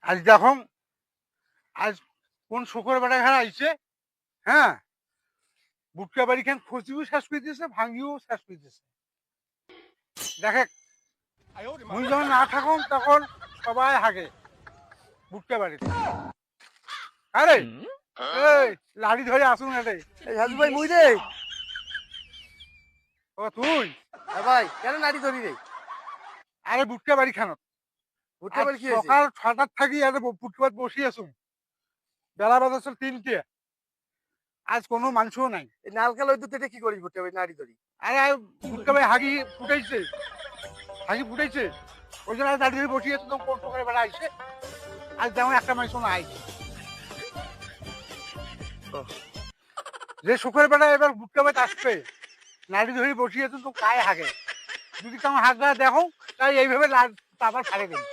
আজ দেখো আজ কোন শুকর বেটা ঘর আইছে। হ্যাঁ, বুটকা বাড়ি খান খসিও শেষ করে দিয়েছে, ভাঙিও শেষ করে দিয়েছে। দেখে মুই যখন না থাকুন তখন সবাই হাগে বুটকা বাড়িতে। আরে এই লাড়ি ধরে আসুন রে। এই হাজু ভাই মুই রে। ও তুই? হ্যাঁ ভাই, কেন নাড়ি ধরি রে? আরে বুটকা বাড়ি খানত ভুট্টা বাড়ি কি হয়েছে? সকাল 6টার থাকি আরে বুটকা বসি আসুন, বেলা বাজাচ্ছে 3টে। আজ কোনো মাংসও নাই। এই নালকাল ওই দুধ কি করিস ভুট্টা বাড়ি নাড়ি ধরি? আরে বুটকা ভাই হাগি ফুটাইছে, হাগি ফুটাইছে, ওই জন্য দাঁড়িয়ে ধরে বসি আছে। তো কোন শুকরের বেটা আইছে, আজ যেমন একটা মাংস নাই। যে শুকরের বেটা এবার বুটকা ভাই আসবে, নাড়ি ধরে বসিয়েছে তো কায় হাগে। যদি তোমার হাগটা দেখো তাই এইভাবে আবার ফাড়ে দেবে।